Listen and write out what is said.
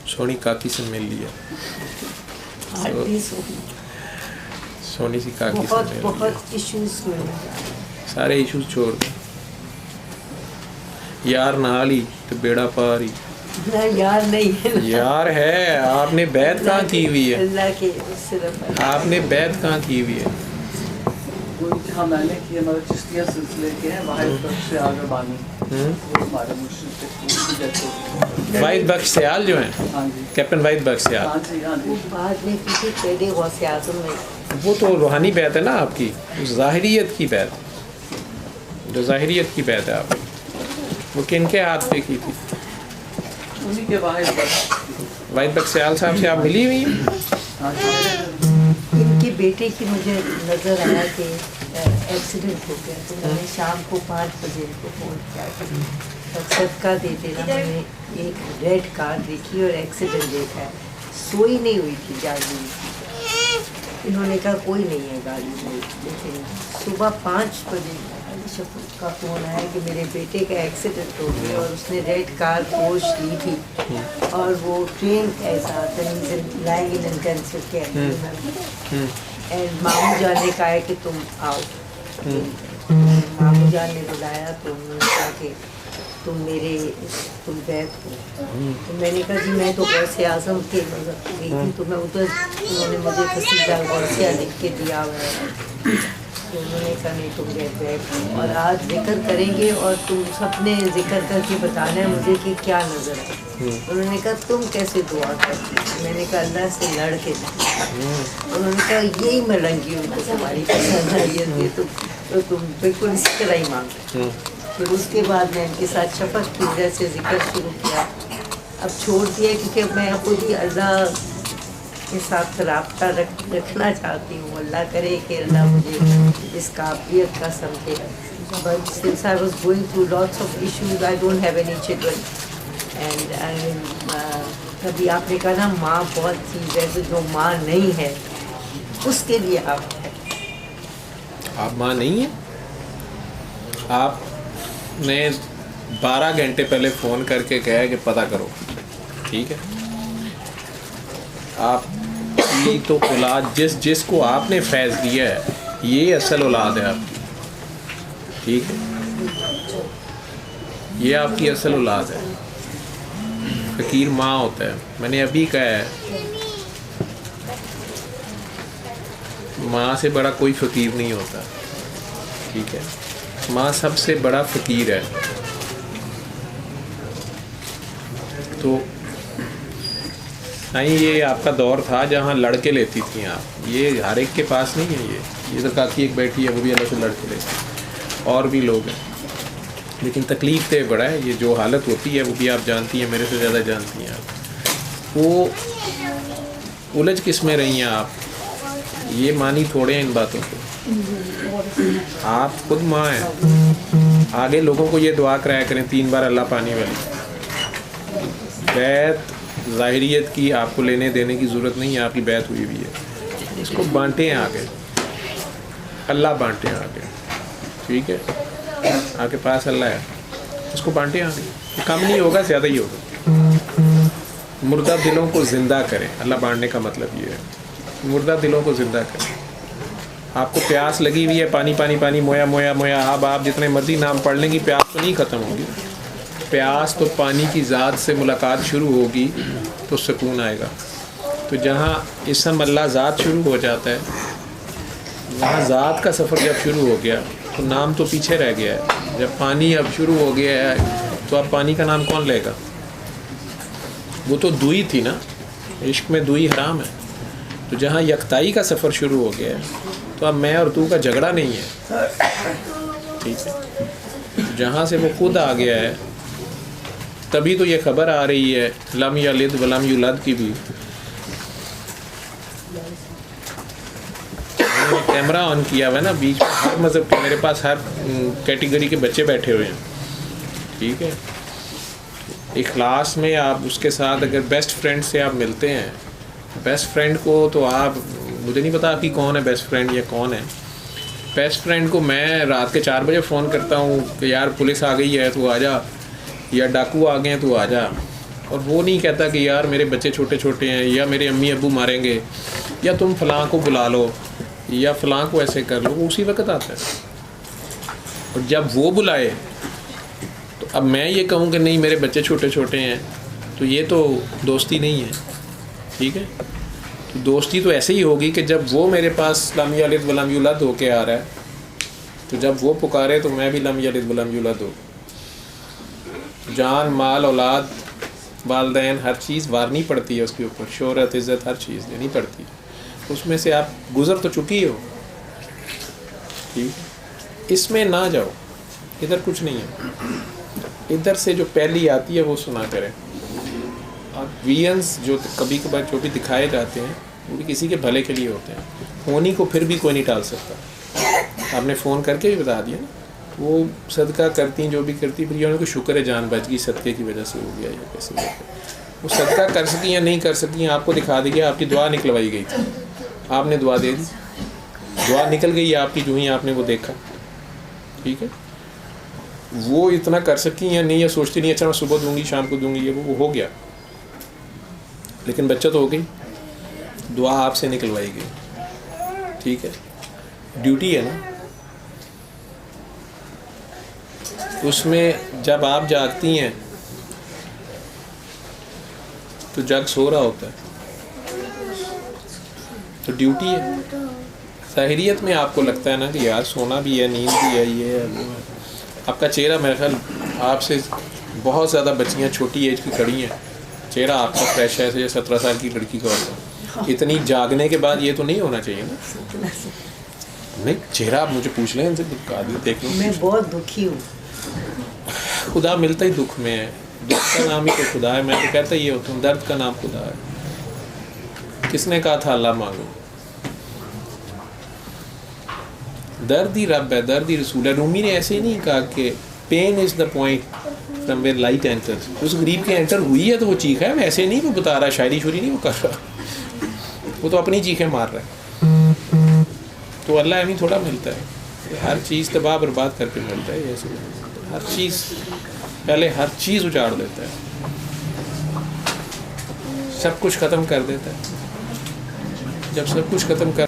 سونی کاکی سے مل لیا, سونی سی کاکی سے مل بہت لیا, ایشوز میں سارے ایشوز چھوڑ دیں. یار نال ہی تو بیڑا پار ہی. یار نہیں ہے, یار ہے. آپ نے بیعت کہاں کی ہوئی ہے؟ اللہ کے صرف آپ نے بیعت کہاں کی ہوئی ہے؟ ہاں میں نے کیا, ہمارے چشتیہ سلسلے کے ہیں واحد بخش سیال ربانی, ہمارے مرشد واحد بخش سیال جو ہیں, ہاں جی کیپٹن واحد بخش سیال, ہاں جی ہاں جی. وہ بعد میں کسی پہلے غوث اعظم میں وہ تو روحانی بیعت ہے نا آپ کی, ظاہریت کی بیعت, جو ظاہریت کی بیعت ہے آپ کی, وہ کن کے ہاتھ پہ کی تھی؟ انہی کے واحد بخش. واحد بخش سیال صاحب سے آپ ملی ہوئی ہیں؟ ہاں جی. ان کے بیٹے کی مجھے نظر آیا کہ ایکسیڈنٹ ہو گیا, تو میں نے شام کو 5 بجے ان کو فون کیا کہ صدقہ دے دینا, میں نے ایک ریڈ کار دیکھی اور ایکسیڈنٹ دیکھا ہے. سوئی نہیں ہوئی تھی, جاگی ہوئی تھی. انہوں نے کہا کوئی نہیں ہے گاڑی میں, لیکن صبح 5 بجے شفق کا فون آیا کہ میرے بیٹے کا ایکسیڈنٹ ہو گیا اور اس نے ریڈ کار پوش لی تھی, اور وہ ٹرین ایسا لائنگ ان انٹینسو کیئر میں, اینڈ ماموں جان نے کہا ہے کہ تم آؤ. ماموں جان نے بلایا تو انہوں نے کہا کہ تم بیت ہو. تو میں نے کہا جی میں تو غوث اعظم کے مذہب گئی تھی, تو میں ادھر, انہوں نے مجھے قصیدہ غوثیہ لکھ کے دیا ہوا ہے. تو انہوں نے کہا نہیں تم بیت ہو, اور آج ذکر کریں گے اور تم سب نے ذکر کر کے بتانا ہے مجھے کہ کیا نظر ہے. انہوں نے کہا تم کیسے دعا کرتی؟ میں نے کہا اللہ سے لڑ کے. انہوں نے کہا یہی میں رنگی ہوں, تمہاری پسند ہے یہ, تو تم بالکل اسی طرح ہی مانگو. پھر اس کے بعد میں ان کے ساتھ شفق کی وجہ سے ذکر شروع کیا. اب چھوڑ دیا کیونکہ میں خود ہی اللہ کے ساتھ رابطہ رکھنا چاہتی ہوں. اللہ کرے کہ اللہ مجھے اس قابلیت کا سمجھے. But since I was going through lots of issues, I don't have any children. And کبھی آپ نے کہا نا ماں بہت چیز ہے, تو جو ماں نہیں ہے اس کے لیے آپ ہے. آپ ماں نہیں ہیں؟ آپ نے 12 گھنٹے پہلے فون کر کے کہا کہ پتہ کرو, ٹھیک ہے. آپ کی تو اولاد جس کو آپ نے فیض دیا ہے, یہ اصل اولاد ہے آپ کی, ٹھیک ہے, یہ آپ کی اصل اولاد ہے. فقیر ماں ہوتا ہے. میں نے ابھی کہا ہے ماں سے بڑا کوئی فقیر نہیں ہوتا, ٹھیک ہے. ماں سب سے بڑا فقیر ہے. تو نہیں, یہ آپ کا دور تھا جہاں لڑکے لیتی تھیں آپ, یہ ہر ایک کے پاس نہیں ہے. یہ تو کاکی ایک بیٹھی ہے, وہ بھی اللہ سے لڑکے لیتی ہے, اور بھی لوگ ہیں. لیکن تکلیف تو بڑا ہے. یہ جو حالت ہوتی ہے وہ بھی آپ جانتی ہیں, میرے سے زیادہ جانتی ہیں آپ. وہ الجھ کس میں رہی ہیں آپ, یہ مانی تھوڑے ہیں ان باتوں کو. آپ خود ماں ہیں. آگے لوگوں کو یہ دعا کرایا کریں 3 بار اللہ پانی والی. بیعت ظاہریت کی آپ کو لینے دینے کی ضرورت نہیں ہے, آپ کی بیعت ہوئی ہوئی ہے. اس کو بانٹیں آگے, اللہ بانٹیں آگے, ٹھیک ہے. آپ کے پاس اللہ ہے, اس کو بانٹیں آگے. کم نہیں ہوگا, زیادہ ہی ہوگا. مردہ دلوں کو زندہ کریں, اللہ بانٹنے کا مطلب یہ ہے. مردہ دلوں کو زندہ کریں. آپ کو پیاس لگی ہوئی ہے, پانی پانی پانی, مویا مویا مویا, آپ جتنے مرضی نام پڑھ لیں گی, پیاس تو نہیں ختم ہوگی. پیاس تو پانی کی ذات سے ملاقات شروع ہوگی تو سکون آئے گا. تو جہاں اسم اللہ ذات شروع ہو جاتا ہے, وہاں ذات کا سفر جب شروع ہو گیا تو نام تو پیچھے رہ گیا ہے. جب پانی اب شروع ہو گیا ہے تو اب پانی کا نام کون لے گا؟ وہ تو دوئی تھی نا, عشق میں دوئی حرام ہے. تو جہاں یکتائی کا سفر شروع ہو گیا ہے تو اب میں اور تو کا جھگڑا نہیں ہے, ٹھیک ہے. جہاں سے وہ خود آ گیا ہے, تبھی تو یہ خبر آ رہی ہے لم یلد ولم یولد کی بھی. میں نے کیمرہ آن کیا ہوا ہے نا, بیچ میں ہر مذہب کے میرے پاس ہر کیٹیگری کے بچے بیٹھے ہوئے ہیں, ٹھیک ہے. اخلاص میں آپ اس کے ساتھ اگر بیسٹ فرینڈ سے آپ ملتے ہیں, بیسٹ فرینڈ کو تو آپ, مجھے نہیں پتا آپ کی کون ہے بیسٹ فرینڈ یا کون ہے. بیسٹ فرینڈ کو میں رات کے 4 بجے فون کرتا ہوں کہ یار پولیس آ گئی ہے تو آ جا, یا ڈاکو آ گئے ہیں تو آ جا. اور وہ نہیں کہتا کہ یار میرے بچے چھوٹے چھوٹے ہیں یا میرے امی ابو ماریں گے یا تم فلاں کو بلا لو یا فلاں کو ایسے کر لو. وہ اسی وقت آتا ہے. اور جب وہ بلائے تو اب میں یہ کہوں کہ نہیں میرے بچے چھوٹے چھوٹے ہیں تو یہ تو دوستی نہیں ہے. ٹھیک ہے, تو دوستی تو ایسے ہی ہوگی کہ جب وہ میرے پاس لم یلد ولم یولد ہو کے آ رہا ہے تو جب وہ پکارے تو میں بھی لم یلد ولم یولد ہو. جان مال اولاد والدین ہر چیز وارنی پڑتی ہے اس کے اوپر, شہرت عزت ہر چیز دینی پڑتی ہے. اس میں سے آپ گزر تو چکی ہو. ٹھیک, اس میں نہ جاؤ, ادھر کچھ نہیں ہے. ادھر سے جو پہلی آتی ہے وہ سنا کریں. اور ویئنس جو کبھی کبھار جو بھی دکھائے جاتے ہیں وہ بھی کسی کے بھلے کے لیے ہوتے ہیں. ہونی کو پھر بھی کوئی نہیں ٹال سکتا. آپ نے فون کر کے بھی بتا دیا نا, وہ صدقہ کرتی جو بھی کرتی پھر یہ ان کو شکر ہے جان بچ گئی, صدقے کی وجہ سے ہو گیا یا کیسے ہو گیا. وہ صدقہ کر سکی یا نہیں کر سکی آپ کو دکھا دے گیا. آپ کی دعا نکلوائی گئی تھی, آپ نے دعا دے دی, دعا نکل گئی آپ کی جو ہی آپ نے وہ دیکھا. ٹھیک ہے, وہ اتنا کر سکی یا نہیں, یا سوچتی نہیں اچھا میں صبح دوں گی شام کو دوں گی, یہ وہ ہو گیا. لیکن بچہ تو ہو گئی, دعا آپ سے نکلوائی گئی. ٹھیک ہے, ڈیوٹی ہے نا. اس میں جب آپ جاگتی ہیں تو جگ سو رہا ہوتا ہے, تو ڈیوٹی ہے. ظاہریت میں آپ کو لگتا ہے نا کہ یار سونا بھی ہے, نیند بھی ہے, یہ ہے وہ ہے. آپ کا چہرہ میرے خیال آپ سے بہت زیادہ بچیاں چھوٹی ایج کی کھڑی ہیں, چہرہ آپ کا فریش ہے جیسے 17 سال کی لڑکی کا ہوتا ہے. اتنی جاگنے کے بعد یہ تو نہیں ہونا چاہیے نا. نہیں, چہرہ آپ مجھے پوچھ لیں ان سے دیکھ لوں. میں بہت دکھی ہوں. خدا ملتا ہی دکھ میں ہے, دکھ کا نام ہی تو خدا ہے. میں تو کہتا یہ ہوتا ہوں درد کا نام خدا ہے. کس نے کہا تھا اللہ مانگو, درد ہی رب ہے, درد ہی رسول ہے. رومی نے ایسے ہی نہیں کہا کہ pain is the point from where light enters. اس غریب کے انٹر ہوئی ہے تو وہ چیخا ہے, ویسے نہیں وہ بتا رہا, شاعری شوری نہیں وہ کر رہا, وہ تو اپنی چیخیں مار رہا ہے. تو اللہ ایویں تھوڑا ملتا ہے, ہر چیز تباہ برباد کر کے ملتا ہے. ایسے ہر چیز پہلے ہر چیز اجاڑ دیتا ہے, سب کچھ ختم کر دیتا ہے. جب سب کچھ ختم کر